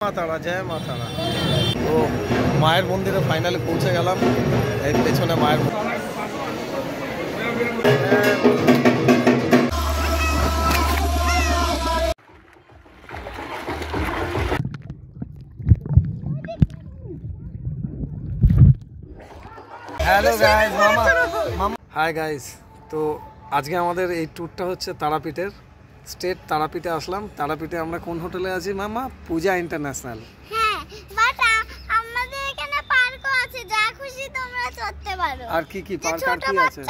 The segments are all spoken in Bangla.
মা তারা, জয় মা তারা। তো মায়ের মন্দিরে ফাইনালি পৌঁছে গেলাম। এই পেছনে মায়ের হ্যালো গাইস, হাই গাইস। তো আজকে আমাদের এই ট্যুরটা হচ্ছে তারাপীঠের। স্টেট তারাপীঠে আসলাম। তারাপীঠে আমরা কোন হোটেলে আছি মামা? পূজা ইন্টারন্যাশনাল। হ্যাঁ, বাট আমাদের এখানে পার্কও আছে, যা খুশি তোমরা চড়তে পারো। আর কি কি পার্ক আর কি আছে?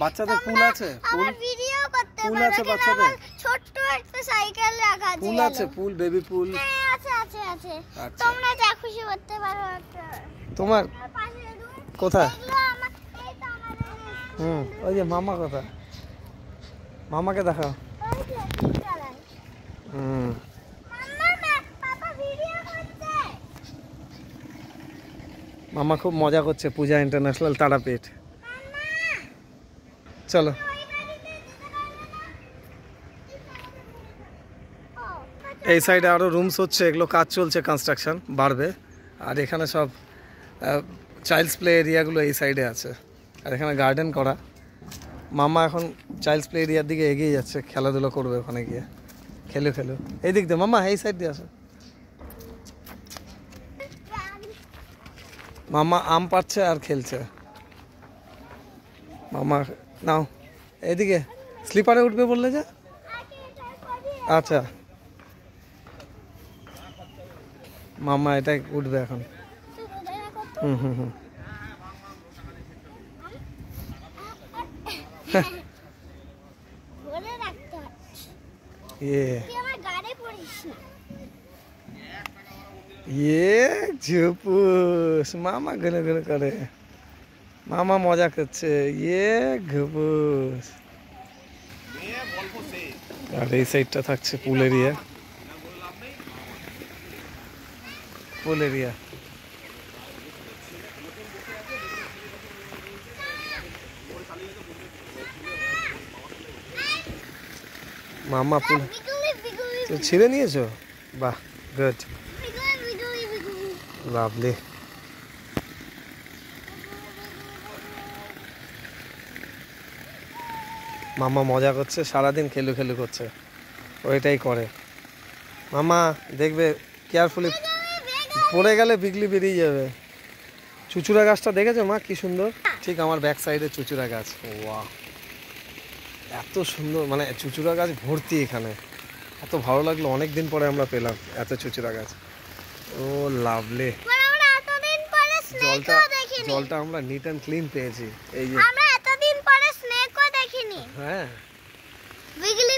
বাচ্চাদের পুল আছে, পুল ভিডিও করতে পুল পারো। আছে বাচ্চাদের। ছোট্ট একটা সাইকেল রাখা আছে। পুল আছে, পুল, বেবি পুল। হ্যাঁ, আছে আছে আছে। আচ্ছা। তোমরা যা খুশি করতে পারো। তোমার কোথায়? এই তো আমাদের ওই যে মামা কোথায়? মামাকে দেখাও। ওই যে চালান। পাপা ভিডিও করছে। মামা খুব মজা করছে পূজা ইন্টারন্যাশনাল তারাপীঠ। চলো। এই সাইডে আরো রুমস হচ্ছে, এগুলো কাজ চলছে, কনস্ট্রাকশন বাড়বে। আর এখানে সব চাইল্ডস প্লে এরিয়াগুলো এই সাইডে আছে। আর এখানে গার্ডেন করা। মামা এখন চাইল্ডস প্লে এরিয়ার দিকে এগিয়ে যাচ্ছে, খেলাধুলো করবে ওখানে গিয়ে। খেলো এই দিক দিয়ে মামা, এই সাইড দিয়ে আসো। মামা আম পাচ্ছে আর খেলছে। মামা নাও এদিকে। স্লিপারে উঠবে বললে যে? আচ্ছা, মামা এটাই উঠবে এখন। হুম বলে রাখতে হয়। তুই আমার গাড়ি পড়িস না। ঝুপুস মামা গুলো করে। মামা মজা করছে। ঘুপুস। আর এই সাইডটা থাকছে পুল এরিয়া। মামা পুল তো ছিঁড়ে নিয়েছো? বাহ, গুড, লাভলি। মামা মজা করছে, সারাদিন খেলু করছে। ওইটাই করে মামা। দেখবে কেয়ারফুলি, পড়ে গেলে বিগলি বেরিয়ে যাবে। চুচুড়া গাছটা দেখেছো মা, কি সুন্দর? ঠিক আমার ব্যাক সাইডে চুচুড়া গাছ। ওয়াও, এত সুন্দর, মানে চুচুড়া গাছ ভর্তি এখানে। এত ভালো লাগলো, অনেকদিন পরে আমরা পেলাম এত চুচুড়া গাছ। ও লাভলি। জলটা আমরা নিট অ্যান্ড ক্লিন পেয়েছি। এই যে আমরা এতদিন পরে স্নেকও দেখিনি। হ্যাঁ, ভিগলি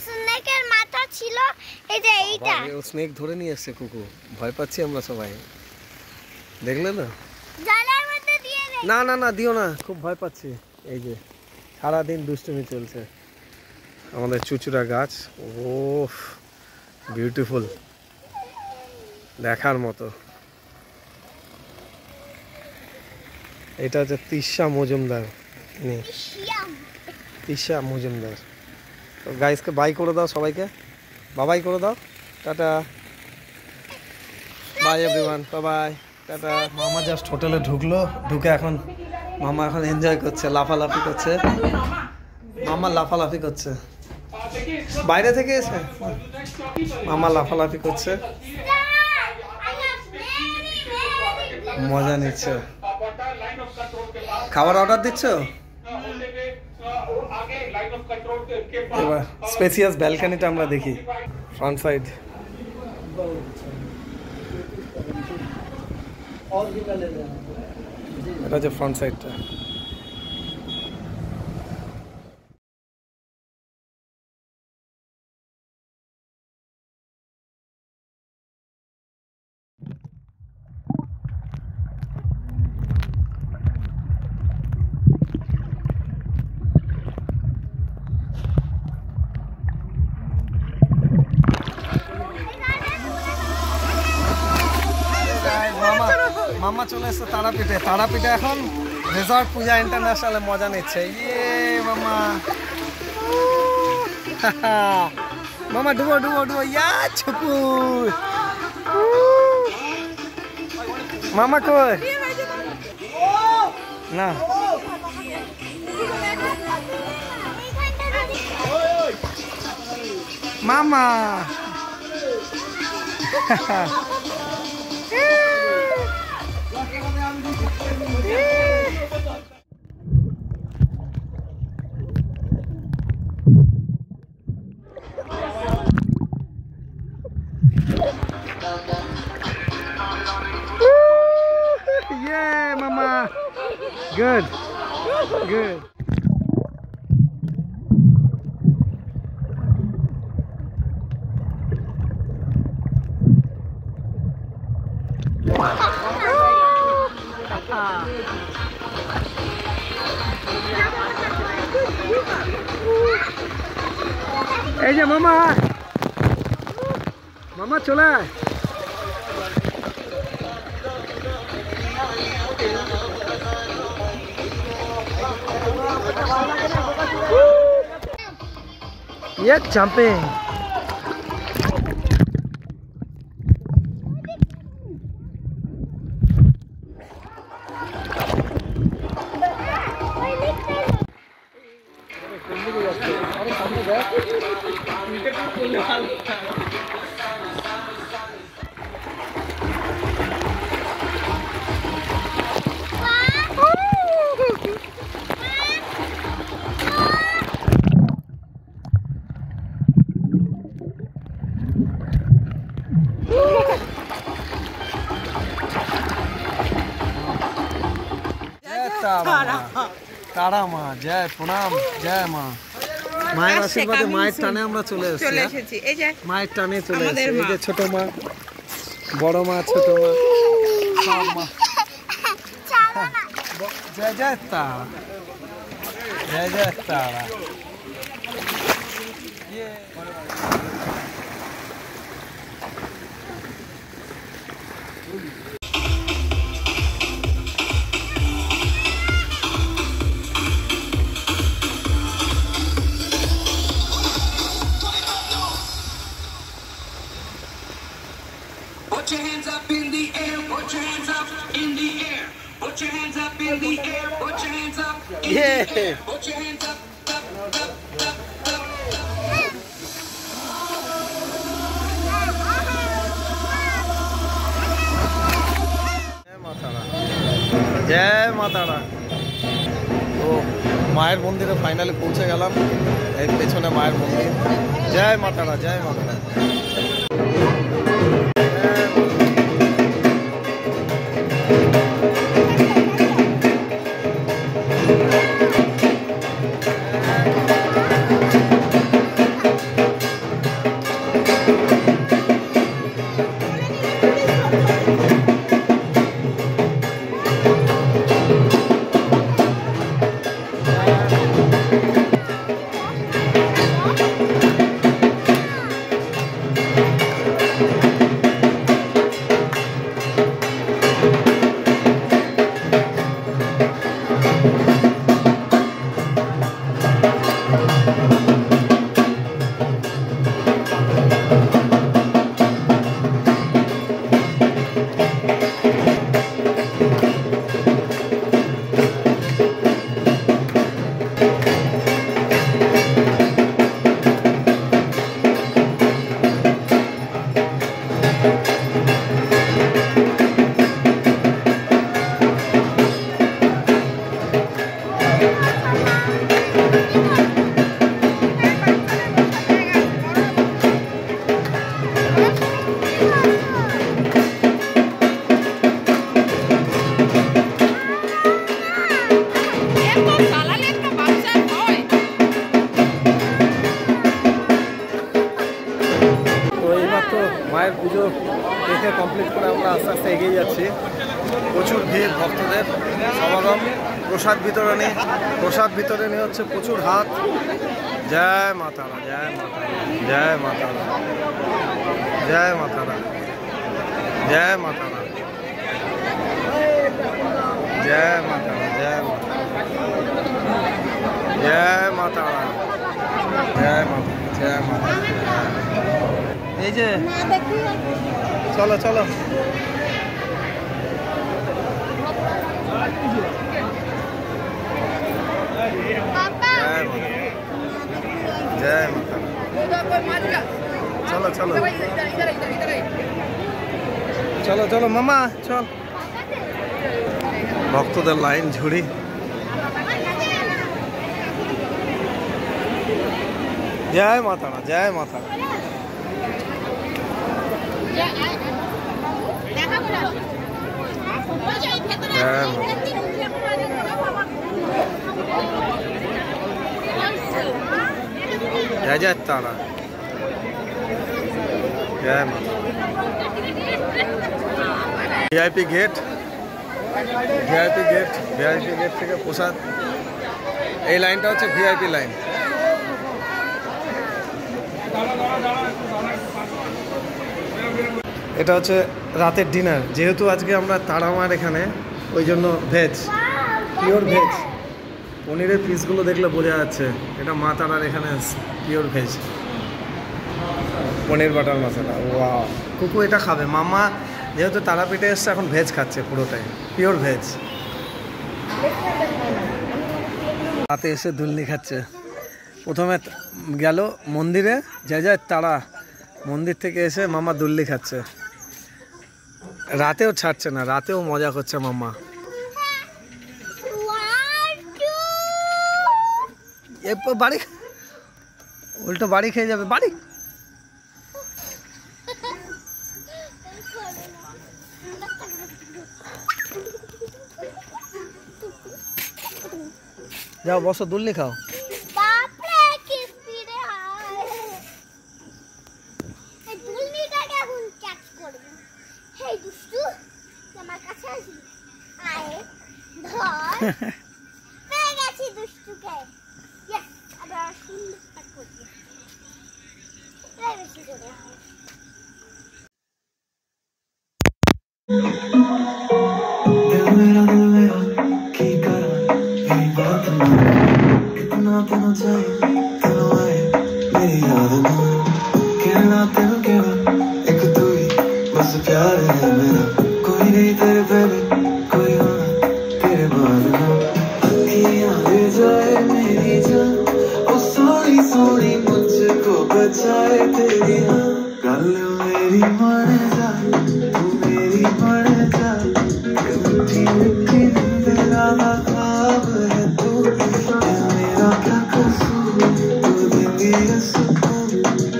স্নেকের মাথা ছিল এই যে এইটা। ও স্নেক ধরে নিয়ে এসেছে কুকু। ভয় পাচ্ছি আমরা সবাই, দেখলে না? জলের মধ্যে দিয়ে দে। না দিও না, খুব ভয় পাচ্ছি। এই যে সারাদিন দুষ্টুমি চলছে। আমাদের চুচুড়া গাছ, ও বিউটিফুল, দেখার মতো। এটা হচ্ছে তিশা মজুমদার। তিশা মজুমদার। তো গাইসকে বাই করে দাও, সবাইকে বাবাই করে দাও। Tata, bye everyone, bye tata. মামা জাস্ট হোটেলে ঢুকে এখন মামা এখন এনজয় করছে, লাফালাফি করছে। মামা লাফালাফি করছে বাইরে থেকে এসে। মামা লাফালাফি করছে, মজা নিচ্ছে। খাবার অর্ডার দিচ্ছ? এবার স্পেসিয়াস ব্যালকনিটা আমরা দেখি। ফ্রন্ট সাইড, এটা হচ্ছে ফ্রন্ট সাইডটা। মামা চলে এসছে তারাপীঠে এখন রিসর্ট পূজা ইন্টারন্যাশনালে মজা নিচ্ছে। মামা मामा डुबो डुबो डुबो या छुकू मामा को ना मामा Yeah, mama. Good. Good. এই যে মামা মামা চলে আয় Yeah, jumping. तारा माँ जय प्रणाम जय माँ মায়ের আশীর্বাদে মায়ের টানে আমরা চলে এসেছি এই যে মায়ের টানে চলে এসেছি এই যে ছোট মা বড় মা ছোট মা সব মা জয় জয় তারা জয় জয় তারা Put your hands up in the air, put your hands up in the air. Put your hands up in the air, put your hands up in the air. Put your hands up, up, up, up, up. জয় মা তারা তো মায়ের মন্দিরে ফাইনালি পৌঁছে গেলাম এই পেছনে মায়ের মন্দির জয় মা তারা জয় মা তারা মায়ের পুজো দেখে কমপ্লিট করে আমরা আস্তে আস্তে এগিয়ে যাচ্ছি প্রচুর ভিড় ভক্তদের সমাগম প্রসাদ বিতরণী হচ্ছে প্রচুর হাত জয় মা তারা জয় মা তারা জয় মা তারা জয় মা তারা জয় মা তারা জয় মা তারা জয় মা তারা জয় মা তারা জয় মাতা। এই যে না দেখি চলো চলো বাবা জয় মাতা। চলো চলো চলো চলো মামা চল। ভক্তদের লাইন ঝুড়ি। জয় মাতা না, জয় মাতা। जय जय तारा। जय माता। VIP gate, VIP gate, VIP gate থেকে প্রসাদ। এই লাইনটা হচ্ছে ভিআইপি লাইন। এটা হচ্ছে রাতের ডিনার। যেহেতু আজকে আমরা তারামার এখানে, ওই জন্য ভেজ, পিওর ভেজ। পনিরের পিসগুলো দেখলে বোঝা যাচ্ছে এটা মা তারার এখানে পিওর ভেজ। পনির বাটার মশলা, ওয়াও। কুকু এটা খাবে। মামা যেহেতু তারাপীঠে এসছে এখন ভেজ খাচ্ছে পুরোটাই, পিওর ভেজ। রাতে এসে দুলনি খাচ্ছে। প্রথমে গেল মন্দিরে, জয় জয় তারা, মন্দির থেকে এসে মামা দুল্লি খাচ্ছে। রাতেও ছাড়ছে না, রাতেও মজা করছে মামা। এরপর বাড়ি, উল্টো বাড়ি খেয়ে যাবে। বাড়ি যাও, বসো, দুল্লি খাও। বাপরে কি স্পিডে হয়! এই দুলনিটাকে এখন ক্যাচ করব। হেই দুষ্টু, আমার কাছে আসবি। আয় ধর। পেয়ে গেছি দুষ্টুকে। ইয়েস, আবার সুন্দর কাট করবি। এই বেশি করে। दिल मेरा की करा मेरी बात ना, इतना तेन चाहिए तेन आए मेरी याद ना, कहना तेन कहना एक तू ही बस प्यार है मेरा, कोई नहीं तेरे पहले कोई होना तेरे बाद ना, अखियां ले जाए मेरी जान, ओ सोनी सोनी मुझको बचाए तेरी हाँ, गल मेरी मान जा तू मेरी बन जा, मिठी मिठी तेरा ख्वाब है तू, मेरा क्या कसूर तू देंगी ये सुकून,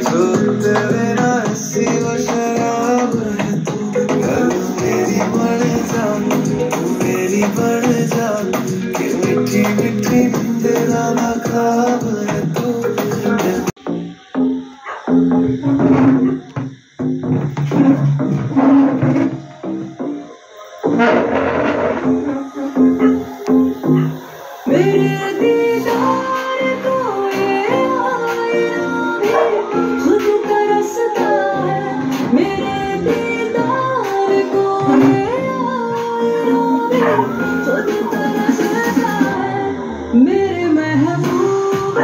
जो तेरा ऐसी वो शराब है तू, गल मेरी बन जा तू मेरी बन जा, कि मिठी मिठी तेरा ख्वाब है तू। मेरे दीदार को ये आईना भी खुद तरसता है, मेरे दीदार को ये आईना भी खुद तरसता है, मेरे महबूब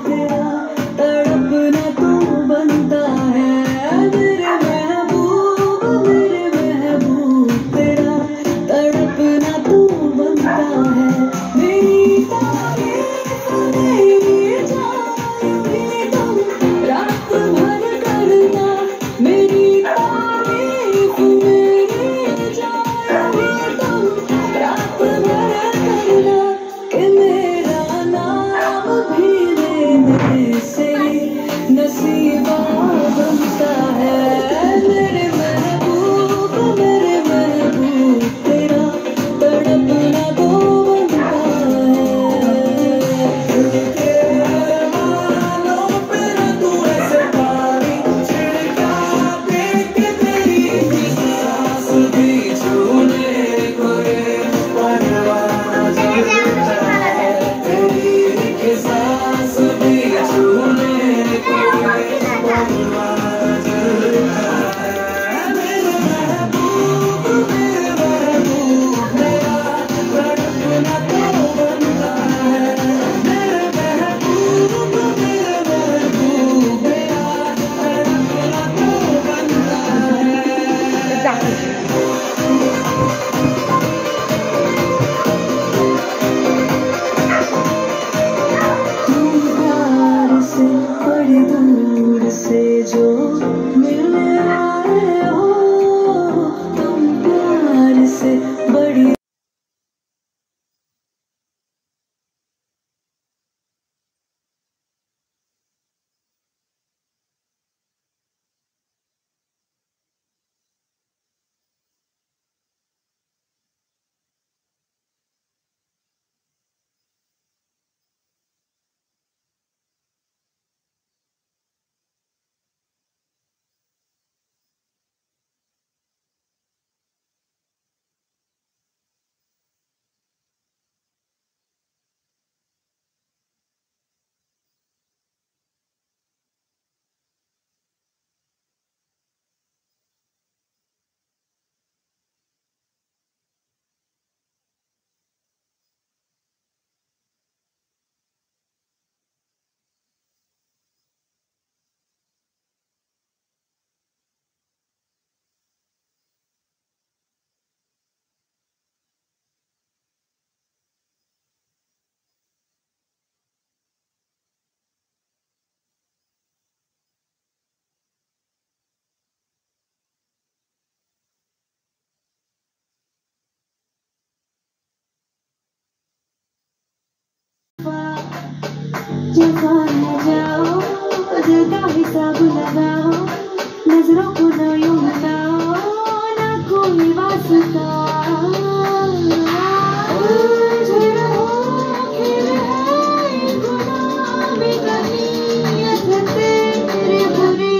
तेरा तड़पना तू बनता है, मेरे महबूब तेरा तड़पना तू बनता है, मेरी तारीफ मेरी जाएगी तुम रात भर करना, मेरी तारीफ मेरी जाएगी तुम रात भर करना, कि मेरा नाम भी लेने से नसीबा बनता है, मेरे महबूब तेरा तड़पना तो बनता है, तेरे मानों पे ना तू ऐसे पानी छिड़का दे के तेरी सांस भी छूने को ये परवाना जलता है, तेरी एक सांस भी छूने को ये परवाना जलता है, मेरे महबूब मेरा तड़पना तो बनता है, मेरे महबूब जो मिलने आए हो तुम प्यार से बड़ी जहाँ जाओ दिल का हिसाब लगाओ नजरों को न यूं हटाओ ना कोई वास्ता उलझे हो फिर है गुलाबी कनीयत तेरी बुरी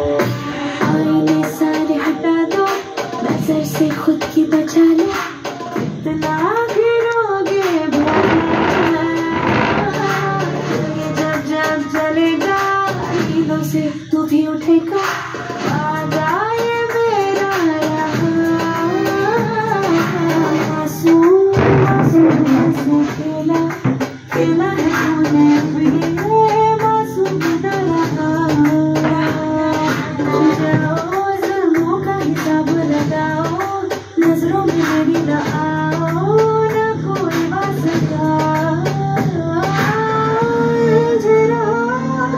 आईने सारे हटा दो नजर से खुद की बचा लो इतना गिरोगे भला जब जब जलेगा नींदों से तू भी उठेगा आ जाए मेरा मासूम मासूम मासूम खेला खेला है तूने अपने मासूम तरह जाओ ज़ुल्मों का हिसाब लगाओ नजरों में मेरी न आओ ना कोई वास्ता जरा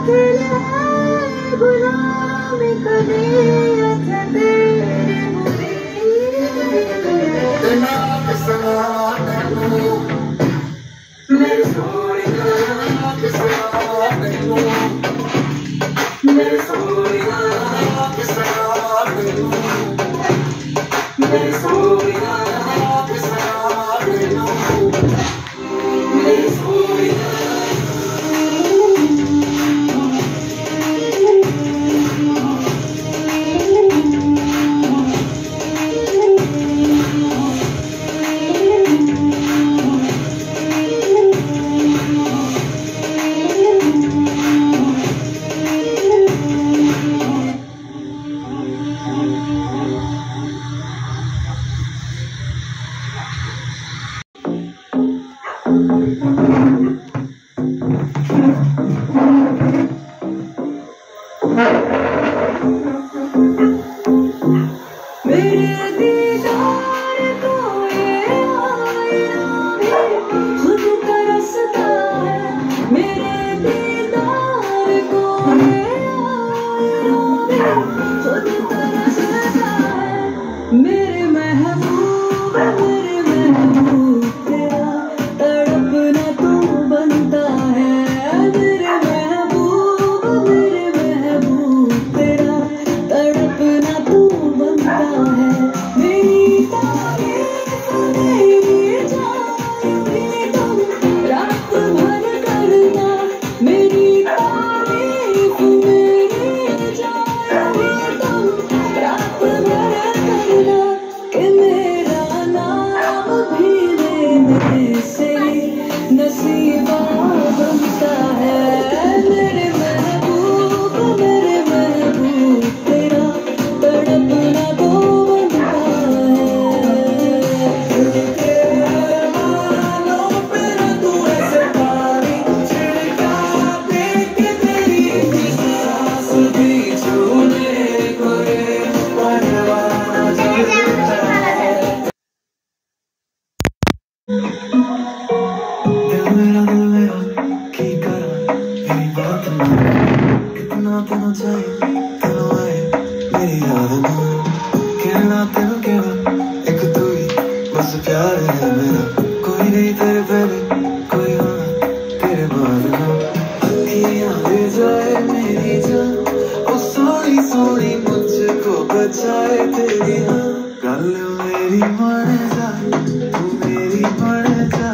दिल है गुलामी कनीयत तेरी बुरी मेरे सोनिया मेरे सोनिया मेरे सोनिया मेरे सोनिया मेरे दीदार को ये आईना भी खुद तरसता है मेरे दीदार को ये आईना भी खुद तरसता है मेरे महबूब तेरा तड़पना तू बनता है मेरे महबूब तेरा तड़पना तू बनता है मेरी तारीफ मेरी जाएगी तुम रात भर करना मेरी तारीफ मेरी जाएगी तुम बात मान कितना तेनू चाहिए तेनू आए मेरी याद ना कहना तेनू कहना एक तू ही बस प्यार है मेरा कोई नहीं तेरे पहले कोई होना तेरे बाद ना अखियां दे जाए मेरी जान ओ सोनी सोनी मुझको बचाए तेरी हाँ गल मेरी मन जा तू मेरी बन जा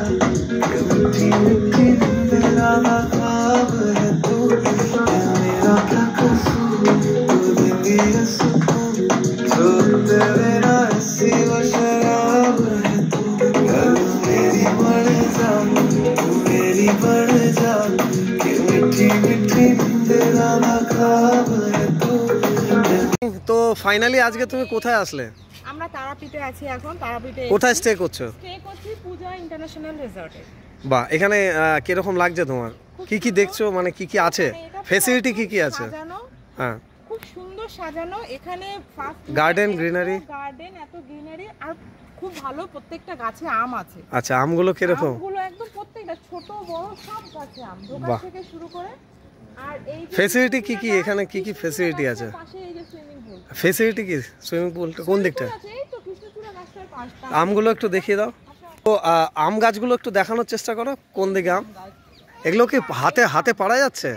मिठी मिठी तेरा ख्वाब है तू मेरा क्या कसूर तू देंगी ये सुकून जो तेरे ना ऐसी वो शराब है तू गल मेरी बन जा तू मेरी बन जा कि मिठी मिठी तेरा ख्वाब है तू তো ফাইনালি আজকে তুমি কোথায় আসলে? আমরা তারাপীঠে আছি এখন। তারাপীঠে কোথায় স্টে করছো? স্টে করছি পূজা ইন্টারন্যাশনাল রিসর্টে। বাহ, এখানে কিরকম লাগছে তোমার? কি কি দেখছো, মানে কি কি আছে, ফ্যাসিলিটি কি কি আছে? সাজানো, হ্যাঁ, খুব সুন্দর সাজানো। এখানে ফার্স্ট গার্ডেন, গ্রিনারি, গার্ডেন, এত গ্রিনারি, আর খুব ভালো প্রত্যেকটা গাছে আম আছে। আচ্ছা, আমগুলো কিরকম? আমগুলো একদম প্রত্যেকটা ছোট বড় সব গাছে আম, দোকান বাহ। থেকে শুরু করে। আর এই যে ফ্যাসিলিটি কি কি এখানে, কি কি ফ্যাসিলিটি আছে? পাশে এই যে সুইমিং পুল। ফ্যাসিলিটি কি? সুইমিং পুলটা কোন দিকটায়? আছে এই তো কৃষ্ণচূড়া গাছটার পাশটা। আমগুলো একটু দেখিয়ে দাও। তো আম গাছগুলো একটু দেখানোর চেষ্টা করো, কোন দিকে আম? এগুলো কি হাতে হাতে পারা যাচ্ছে?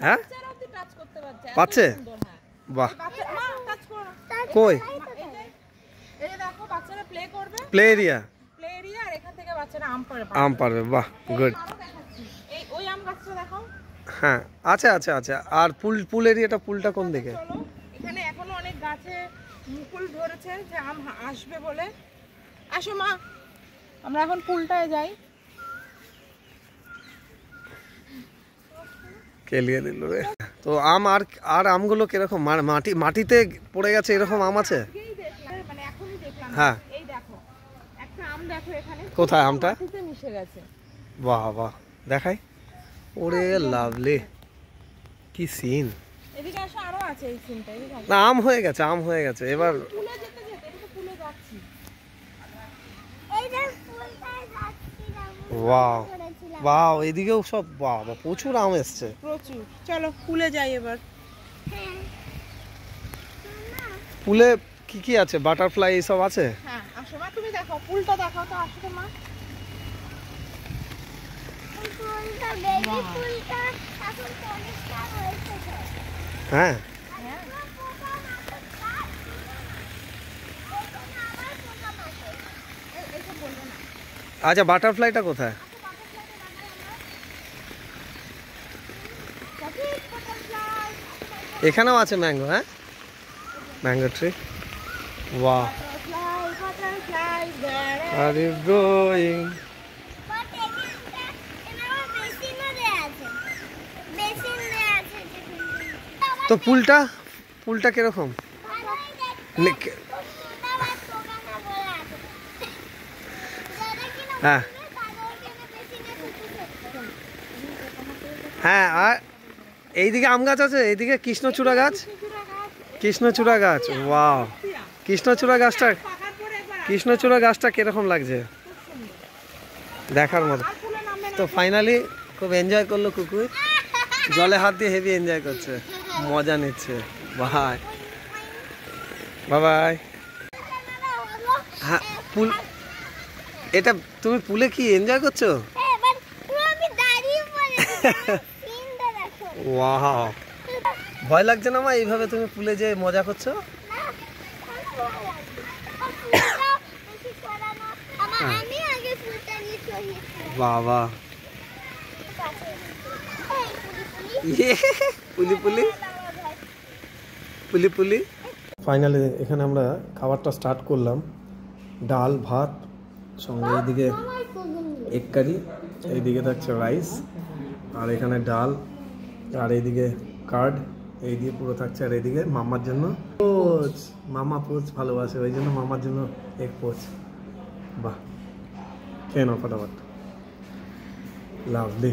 হ্যাঁ, বাচ্চারা অব্দি টাচ করতে পারছে। এত পাচ্ছে? সুন্দর, হ্যাঁ। বাহ, বাচ্চা মা টাচ করো না। কই? এই যে দেখো বাচ্চারা প্লে করবে, প্লে এরিয়া, প্লে এরিয়া, আর এখান থেকে বাচ্চারা আম পারবে। আম পারবে, বাহ, গুড। আরো দেখাচ্ছি, এই ওই আম গাছটা দেখো। হ্যাঁ, আচ্ছা আচ্ছা আচ্ছা। আর পুল এরিয়াটা, পুলটা কোন দিকে? চলো, এখানে এখনো অনেক গাছে মুকুল ধরেছে যে আম আসবে বলে। আসো মা, আমরা এখন পুলটায় যাই। কেলিয়ে দিল রে। তো আম আর আমগুলো কিরকম, মাটিতে পড়ে গেছে এরকম আম আছে? এই দেখলাম, মানে এখনই দেখলাম। হ্যাঁ। এই দেখো একটা আম, দেখো এখানে কোথায় আমটা? মাটিতে মিশে গেছে। বাহ বাহ, দেখাই। ওরে লাভলি, কি সিন। এদিকে আসো, আরো আছে এই সিনটা। এদিকে আসো। না, আম হয়ে গেছে, আম হয়ে গেছে এবার। পুলে যেতে যেতে, এটা তো পুলে যাচ্ছি। এই যে ফুলটায় যাচ্ছিলাম ওয়াও করেছিলাম। ওয়াও, এদিকেও সব, বাহ বাহ, প্রচুর আম এসছে। প্রচুর। চলো পুলে যাই এবার। হ্যাঁ পুলে কি কি আছে, বাটারফ্লাই এসব আছে? হ্যাঁ আসো মা, তুমি দেখো পুলটা, দেখাও তো, আসো তো মা। এই ফুলটা বেবি ফুলটা এখন পরিষ্কার হয়েছে তো। হ্যাঁ, হ্যাঁ, পোকা মাকড় কাজ এখানে আবার পোকা মাকড়। এসব বলবো না। আচ্ছা, বাটারফ্লাইটা কোথায়? এখানেও আছে ম্যাঙ্গো, হ্যাঁ, mango tree. Wow, Butterfly, butterfly, where আর ইউ গোয়িং? বাট এখানটা এনার বেসিনও দেয়া আছে। বেসিন দেয়া আছে যেখানে। তো পুলটা কিরকম? ভালোই দেখতে। নে- আবার পোকা মাকড় আছে। যারা কিনা হ্যাঁ তাদের এখানে বেসিনে শুধু হ্যাঁ, আর এইদিকে আম গাছ আছে, এইদিকে কৃষ্ণচূড়া গাছ, কৃষ্ণচূড়া গাছ। ওয়াও, কৃষ্ণচূড়া গাছটা, পাকার পরে একবার কৃষ্ণচূড়া গাছটা কিরকম লাগছে দেখার মতো। আর ফুলে নামবে না। তো ফাইনালি খুব এনজয় করলো কুকুর, জলে হাত দিয়ে হেভি এনজয় করছে, মজা নিচ্ছে। Bye bye. হ্যাঁ, পুল, এটা তুমি পুলে কি এনজয় করছো? এবার পুরো আমি দাঁড়িয়ে পড়েছি। সিনটা দেখো। ওয়াও, ভয় লাগছে না মা এইভাবে তুমি পুলে যে মজা করছো? না, ভালো লাগছে। আর ফুলটা বেশি ছড়ানো। আমি আগে ফুলটা নিয়ে ছড়িয়েছিলাম। বাবা, কাছে। এই পুলি পুলি। ইয়ে, পুলি পুলি পুলি পুলি। ফাইনালি এখানে আমরা খাবারটা স্টার্ট করলাম। ডাল ভাত, সঙ্গে এইদিকে এগ কারি, এইদিকে থাকছে রাইস, আর এখানে ডাল, আর এইদিকে কার্ড, এই দিয়ে পুরো থাকছে। আর এইদিকে মামার জন্য পোচ, মামা পোচ ভালোবাসে, ওই জন্য মামার জন্য এগ পোচ। বাহ, খেয়ে নাও ফটাফট, লাভলি।